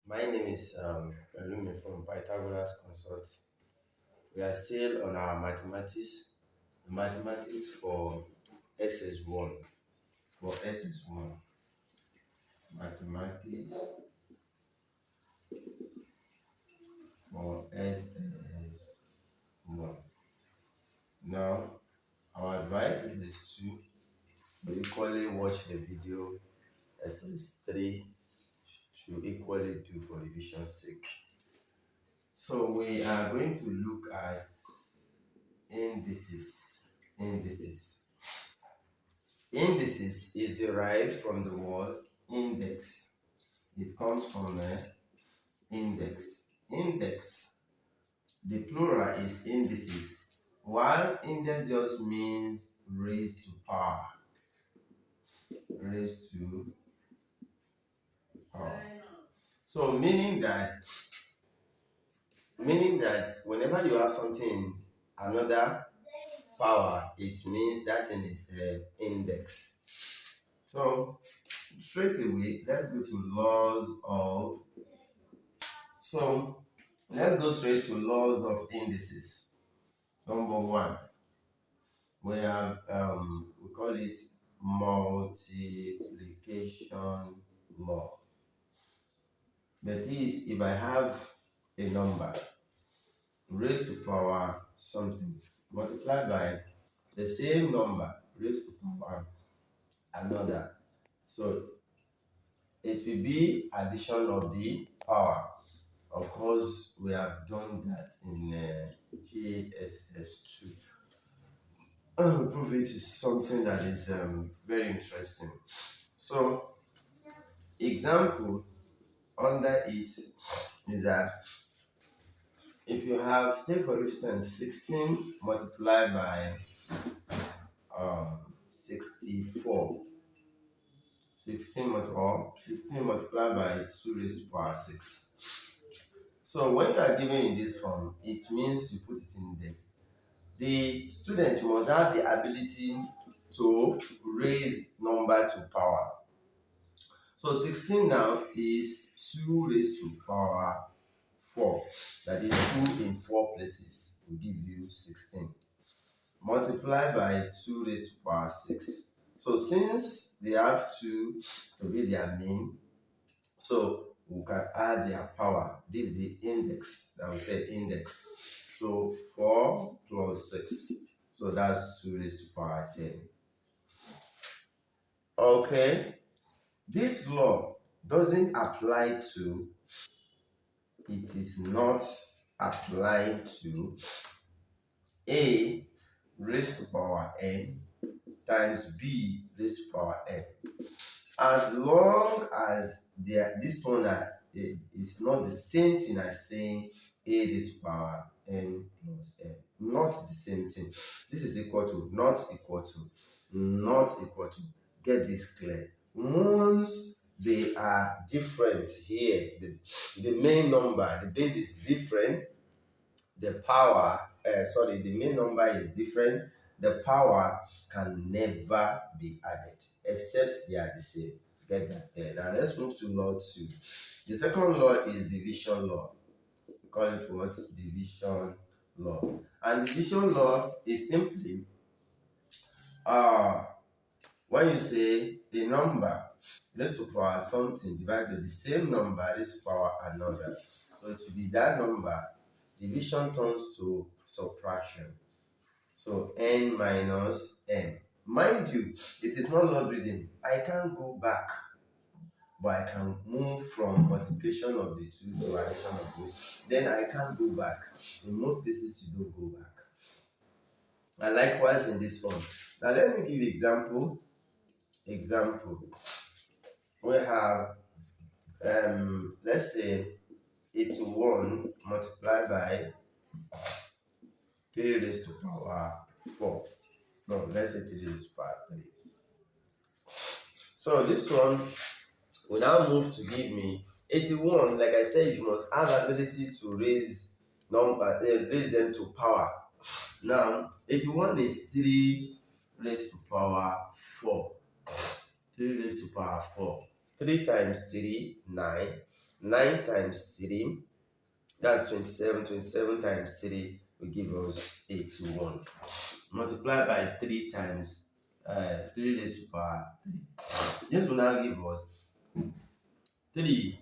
My name is Elumi from Pythagoras Consults. We are still on our mathematics for SS1. For SS1, mathematics for SS1. Now, our advice is to equally watch the video. SS3 should equally do for revision sake. So we are going to look at indices. Indices. Indices is derived from the word index. It comes from index. Index, the plural is indices, while index just means raised to power. Raised to power. So meaning that whenever you have something another power, it means that thing is index. So straight away, let's go to laws of. So let's go straight to laws of indices. Number one, we have we call it multiplication law. That is, if I have a number raised to power something multiplied by the same number raised to power another, so it will be addition of the power. Of course, we have done that in GSS2. Proof it is something that is very interesting. So, example under it is that if you have, take for instance, 16 multiplied by 64, 16 multiplied by 2 raised to power 6. So when you are given in this form, it means you put it in there. The student must have the ability to raise number to power. So 16 now is 2 raised to power 4. That is 2 in 4 places will give you 16. Multiply by 2 raised to power 6. So since they have 2 to be their mean, so we can add their power. This is the index that we said index. So 4 plus 6. So that's 2 raised to power 10. Okay. This law doesn't apply to, it is not applied to A raised to power n times B raised to power n. As long as this one is not the same thing as saying A raised to power n plus n. Not the same thing. This is equal to, not equal to, not equal to. Get this clear. Once they are different here, the main number, the base is different, the power, the main number is different, the power can never be added except they are the same. Get that there. Now let's move to law 2. The second law is division law. We call it what? Division law. And division law is simply when you say the number raised to power something divided by the same number raised to power another. So it will be that number, division turns to subtraction. So n minus n. Mind you, it is not logarithm. I can't go back, but I can move from multiplication of the two to addition of both. Then I can't go back. In most cases, you don't go back. And likewise in this one. Now let me give example. We have let's say 81 multiplied by 3 raised to power 4. No, let's say 3 raised to power 3. So this one will now move to give me 81. Like I said, you must have ability to raise them to power. Now 81 is 3 raised to power 4. 3 raised to power 4. 3 times 3, 9. 9 times 3, that's 27. 27 times 3 will give us 81. Multiply by 3 times 3 raised to power 3. This will now give us 3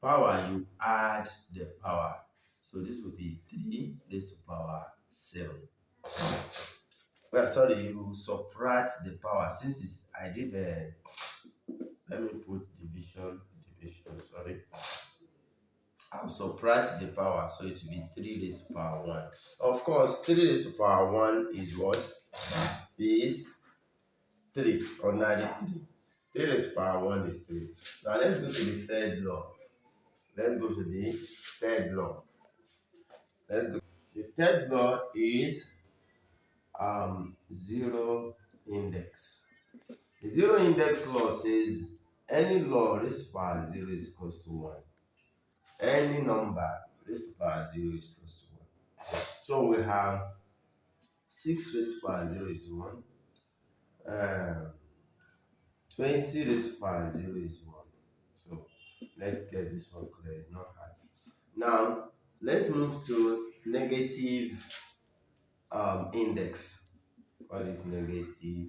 power, you add the power. So this will be 3 raised to power 7. Well, sorry, you subtract the power. Since it's, I did let me put division, sorry. I'll subtract the power, so it will be 3 raised to power 1. Of course, 3 raised to power 1 is what? Is 3, ordinary 3. 3 raised to power 1 is 3. Now let's go to the third law. Let's go to the third law. Let's go. The third law is zero index. The zero index law says any law raised to power 0 is equals to 1. Any number raised to power 0 is equals to 1. So we have 6 raised to power 0 is 1. 20 raised to power 0 is 1. So let's get this one clear. It's not hard. Now let's move to negative index. Call it negative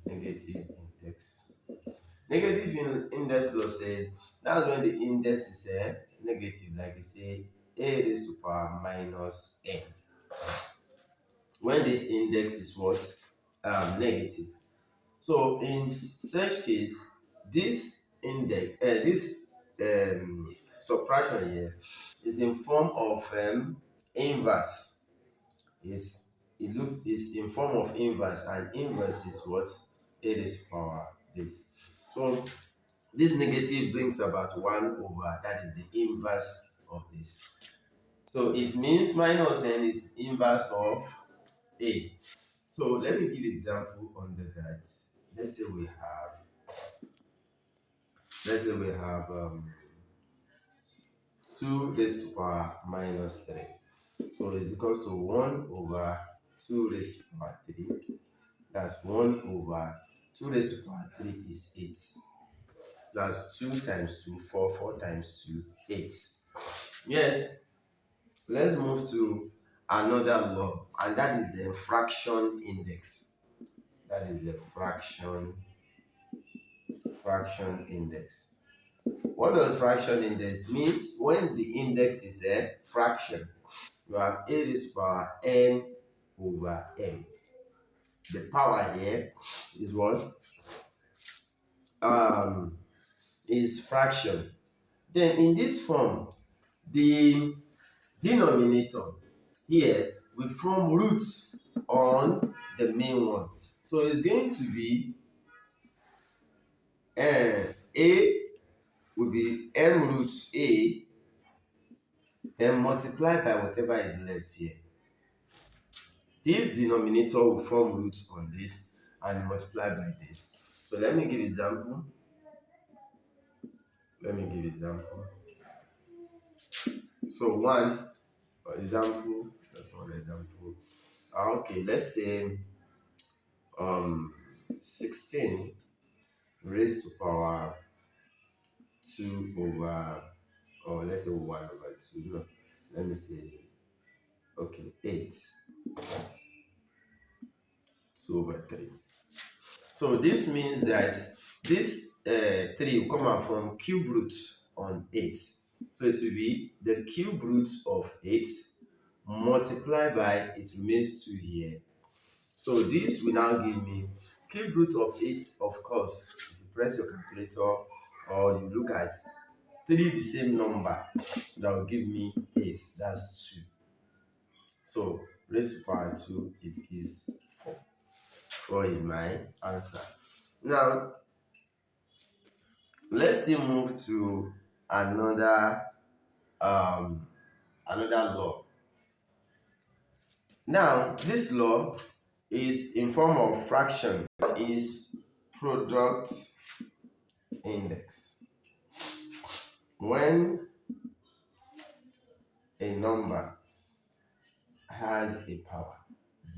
index. Negative index law says that's when the index is negative, like you say a raised to power minus n. When this index is what? Negative. So in such case, this index, this subtraction here is in form of inverse. It's in form of inverse, and inverse is what? A raised to power this. So this negative brings about 1 over, that is the inverse of this. So it means minus n is inverse of a. So let me give example under that. Let's say we have 2 raised to power minus 3. So it's equals to 1 over 2 raised to power 3. That's 1 over 2 raised to power 3 is 8. That's 2 times 2, 4, 4 times 2, 8. Yes, let's move to another law, and that is the fraction index. That is the fraction index. What does fraction index means? When the index is a fraction, you have a raised to power n over m. The power here is what? Is fraction. Then in this form, the denominator here will form roots on the main one. So it's going to be a will be m roots a, then multiply by whatever is left here. This denominator will form roots on this and multiply by this. So let me give example. So one example. Okay, let's say 16 raised to power 2 over, or let's say 1 over 2. No, let me say, okay, 8 2 over 3. So this means that this 3 will come out from cube root on 8. So it will be the cube root of 8 multiplied by, it remains 2 here. So this will now give me cube root of 8, of course. If you press your calculator or you look at 3, the same number, that will give me 8. That's 2. So raised to power 2, it gives 4. 4 is my answer. Now, let's still move to another law. Now, this law is in form of fraction. What is product index? When a number has a power,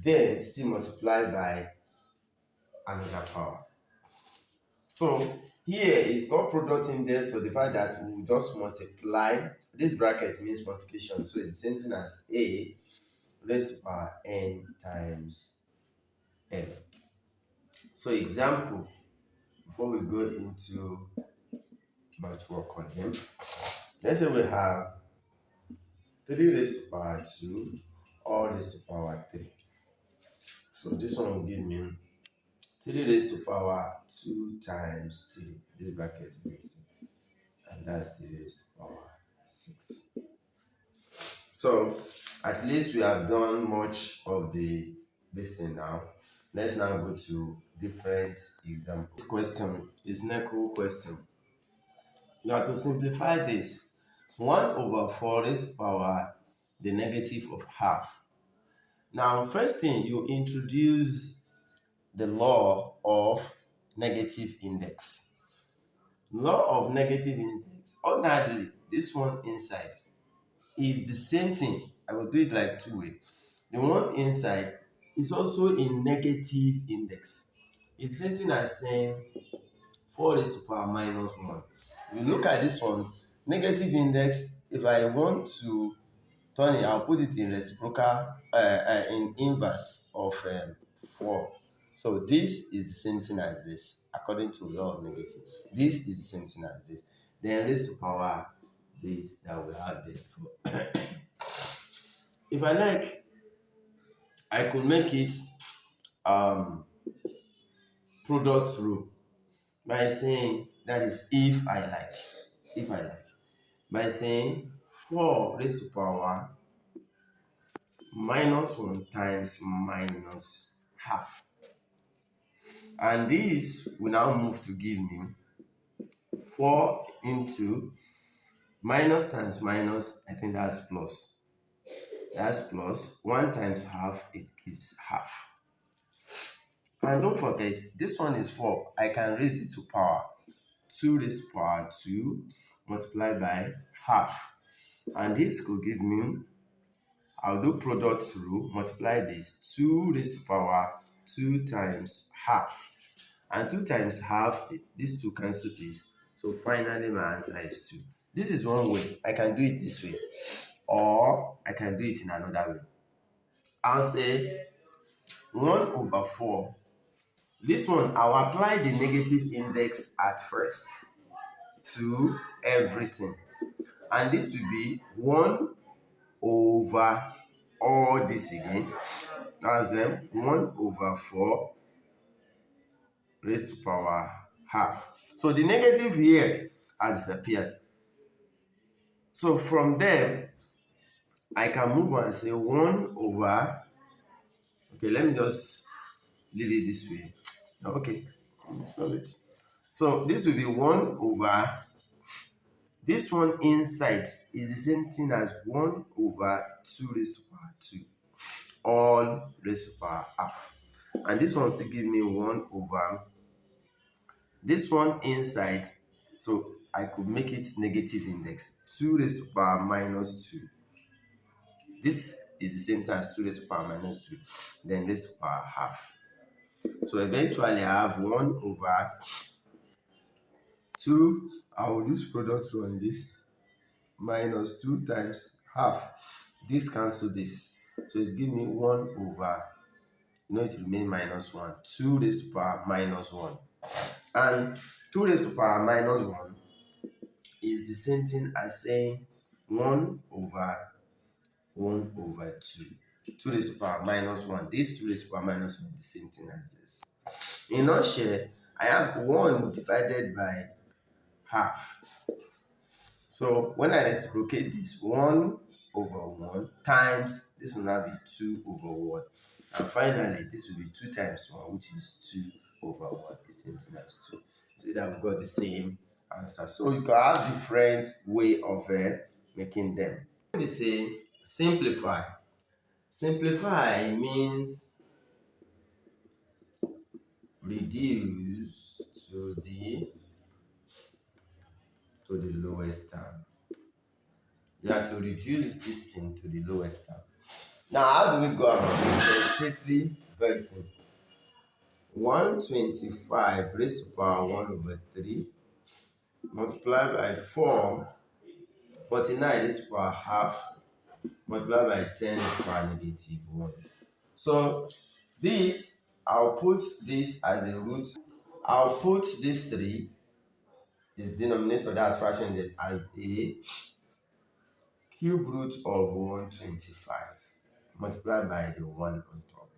then still multiplied by another power. So Here is not product index for the fact that we will just multiply. This bracket means multiplication, so it's the same thing as a raised to power n times n. So example, before we go into much work on them, let's say we have 3 raised to power 2 or raised to power 3. So this one will give me 3 raised to power 2 times 3. This bracket makes, and that's 3 raised to power 6. So at least we have done much of the this thing now. Let's now go to different examples. This question is an equal question. You have to simplify this. 1 over 4 raised to power the negative of half. Now, first thing, you introduce the law of negative index. Law of negative index. Ordinarily, this one inside is the same thing. I will do it like two ways. The one inside is also in negative index. It's the same thing as saying 4 raised to power minus 1. If you look at this one, negative index, if I want to turn it, I'll put it in reciprocal, in inverse of 4. So this is the same thing as this, according to law of negative. This is the same thing as this. Then raised to power this that we have there. If I like, I could make it product rule by saying, that is if I like. If I like. By saying 4 raised to power minus 1 times minus half. And this will now move to give me 4 into minus times minus, I think that's plus. That's plus 1 times half, it gives half. And don't forget, this one is 4. I can raise it to power 2 raised to power 2 multiplied by half. And this could give me, I'll do product rule, multiply this 2 raised to power 2 times half. And 2 times half, these two cancel this. So finally my answer is 2. This is one way. I can do it this way. Or I can do it in another way. I'll say 1 over 4. This one, I'll apply the negative index at first to everything. And this will be 1 over all this again. That's 1 over 4 raised to power half. So the negative here has disappeared. So from there, I can move on and say 1 over, okay, let me just leave it this way. Okay, solve it. So this will be 1 over, this one inside is the same thing as 1 over 2 raised to power 2, all raised to power half. And this one will give me 1 over this one inside, so I could make it negative index, 2 raised to power minus 2. This is the same thing as 2 raised to power minus 2, then raised to power half. So eventually I have 1 over 2, I will use product rule on this, minus 2 times half. This cancel this. So it gives me 1 over, it remains minus 1, 2 raised to power minus 1. And 2 raised to power minus 1 is the same thing as saying 1 over 2. 2 raised to power minus 1. This 2 raised to power minus 1 is the same thing as this. In a nutshell, I have 1 divided by half. So when I reciprocate this, 1 over 1 times, this will now be 2 over 1. And finally, this will be 2 times 1, which is 2 over 1, the same thing as 2. So that we've got the same answer. So you can have different way of making them. They say simplify. Simplify means reduce to the lowest term. You have to reduce this thing to the lowest term. Now, how do we go about it? It's pretty very simple. 125 raised to power 1 over 3 multiply by 4, 49 is for half, multiply by 10 is for negative 1. So this, I'll put this as a root. I'll put this 3 is denominator, that's fraction there, as a cube root of 125 multiplied by the 1 on top.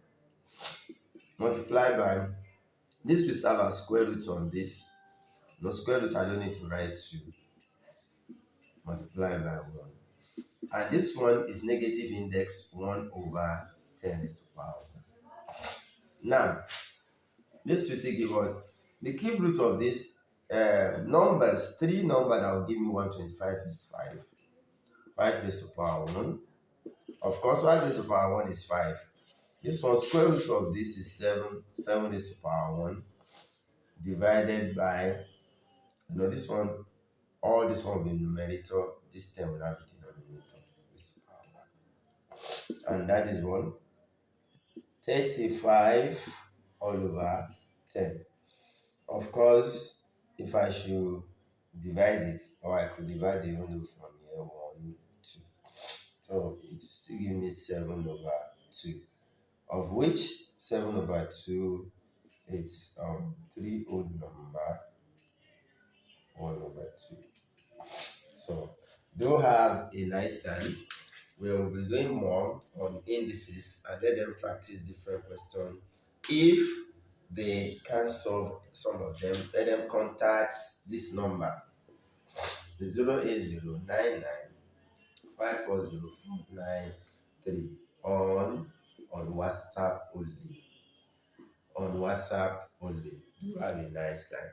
Multiply by, this will serve as square root on this. No square root, I don't need to write 2. Multiply by 1. And this one is negative index 1 over 10 is to the power 1. Now, this will give us the cube root of this numbers. 3 number that will give me 125 is 5. 5 raised to power 1. Of course, 5 raised to power 1 is 5. This one, square root of this is 7. 7 raised to power 1 divided by, this one, all this one will be numerator, this term will not be denominator, raised to power 1. And that is 35 all over 10. Of course, if I should divide it, or I could divide the window from here 1, 2. So it still gives me 7 over 2, of which 7 over 2, it's 3 odd number 1 over 2. So do have a nice time. We will be doing more on indices and let them practice different questions. If they can solve some of them, let them contact this number 08099540493 on WhatsApp only. On WhatsApp only. Do have a nice time.